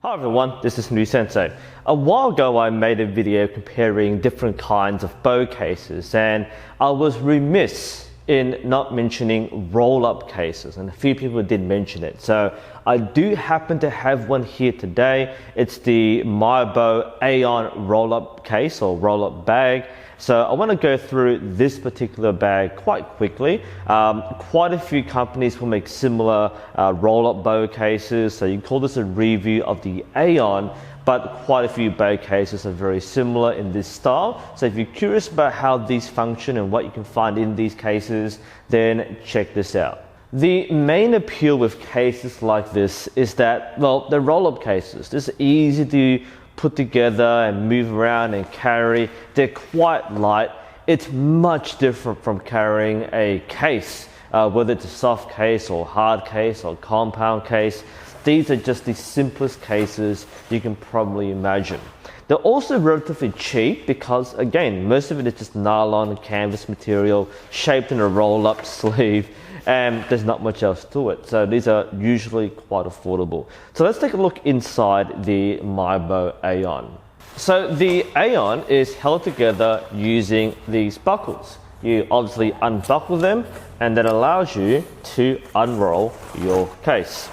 Hi everyone, this is New Sensei. A while ago I made a video comparing different kinds of bow cases, and I was remiss in not mentioning roll-up cases, and a few people did mention it. So I do happen to have one here today. It's the Maibo Aeon roll-up case or roll-up bag. So I want to go through this particular bag quite quickly. Quite a few companies will make similar roll-up bow cases, so you can call this a review of the Aeon, but quite a few bow cases are very similar in this style. So if you're curious about how these function and what you can find in these cases, then check this out. The main appeal with cases like this is that, well, they're roll-up cases. This is easy to put together and move around and carry. They're quite light. It's much different from carrying a case, whether it's a soft case or hard case or compound case. These are just the simplest cases you can probably imagine. They're also relatively cheap because, again, most of it is just nylon and canvas material shaped in a roll-up sleeve, and there's not much else to it. So these are usually quite affordable. So let's take a look inside the Maibo Aeon. So the Aeon is held together using these buckles. You obviously unbuckle them, and that allows you to unroll your case.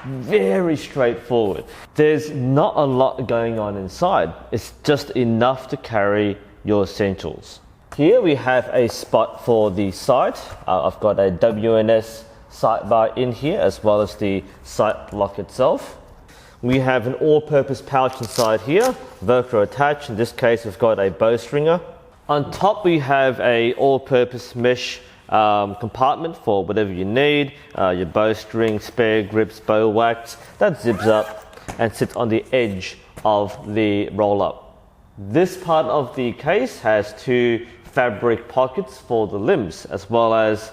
Very straightforward. There's not a lot going on inside. It's just enough to carry your essentials. Here we have a spot for the sight. I've got a WNS sight bar in here, as well as the sight block itself. We have an all-purpose pouch inside here, Velcro attached. In this case, we've got a bowstringer. On top, we have a all-purpose mesh compartment for whatever you need, your bowstring, spare grips, bow wax. That zips up and sits on the edge of the roll-up. This part of the case has two fabric pockets for the limbs, as well as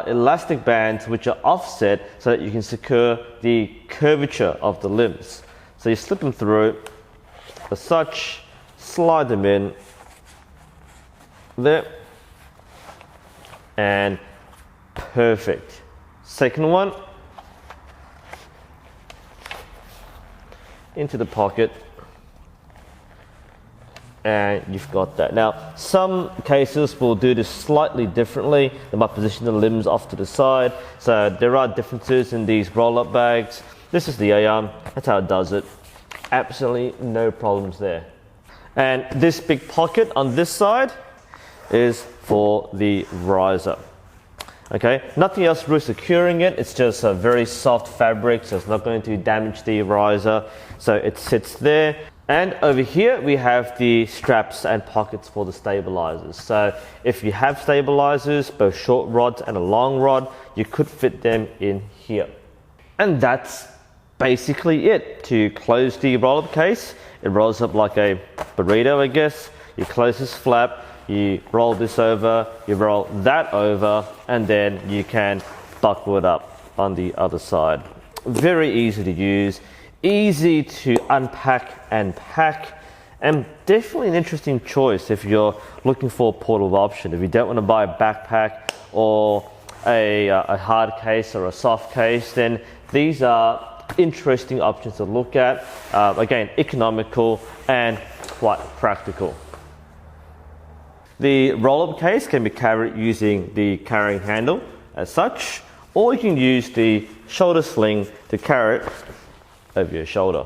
elastic bands which are offset so that you can secure the curvature of the limbs. So you slip them through as such, slide them in there, and perfect. Second one, into the pocket, and you've got that. Now, some cases will do this slightly differently. They might position the limbs off to the side. So there are differences in these roll-up bags. This is the Aeon. That's how it does it. Absolutely no problems there. And this big pocket on this side is for the riser. Okay, nothing else really securing it. It's just a very soft fabric, so it's not going to damage the riser. So it sits there. And over here we have the straps and pockets for the stabilizers. So if you have stabilizers, both short rods and a long rod, you could fit them in here. And that's basically it. To close the roll-up case, it rolls up like a burrito, I guess. You close this flap, you roll this over, you roll that over, and then you can buckle it up on the other side. Very easy to use. Easy to unpack and pack, and definitely an interesting choice if you're looking for a portable option. If you don't want to buy a backpack or a hard case or a soft case, then these are interesting options to look at. Again, economical and quite practical. The roll-up case can be carried using the carrying handle as such, or you can use the shoulder sling to carry it over your shoulder.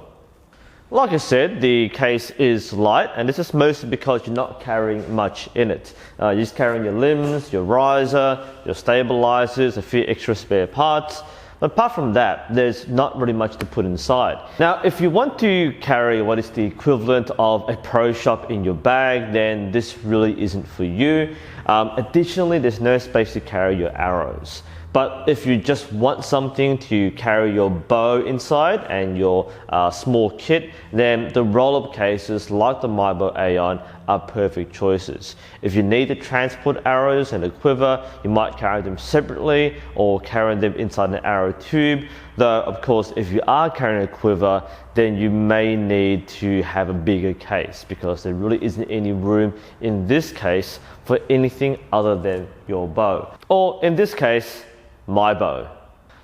Like I said, the case is light, and this is mostly because you're not carrying much in it. You're just carrying your limbs, your riser, your stabilizers, a few extra spare parts. But apart from that, there's not really much to put inside. Now, if you want to carry what is the equivalent of a pro shop in your bag, then this really isn't for you. Additionally, there's no space to carry your arrows. But if you just want something to carry your bow inside and your small kit, then the roll-up cases like the Maibo Aeon are perfect choices. If you need to transport arrows and a quiver, you might carry them separately or carry them inside an arrow tube. Though, of course, if you are carrying a quiver, then you may need to have a bigger case because there really isn't any room in this case for anything other than your bow. Or in this case, my bow.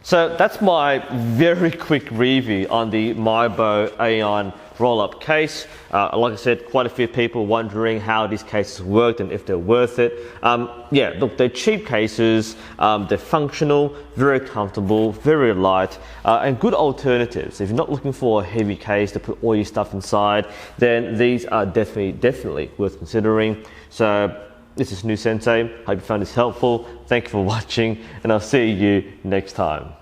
So that's my very quick review on the Maibo Aeon roll-up case. Like I said, quite a few people wondering how these cases worked and if they're worth it. Yeah, look, they're cheap cases, they're functional, very comfortable, very light, and good alternatives. If you're not looking for a heavy case to put all your stuff inside, then these are definitely worth considering. So this is New Sensei. Hope you found this helpful. Thank you for watching, and I'll see you next time.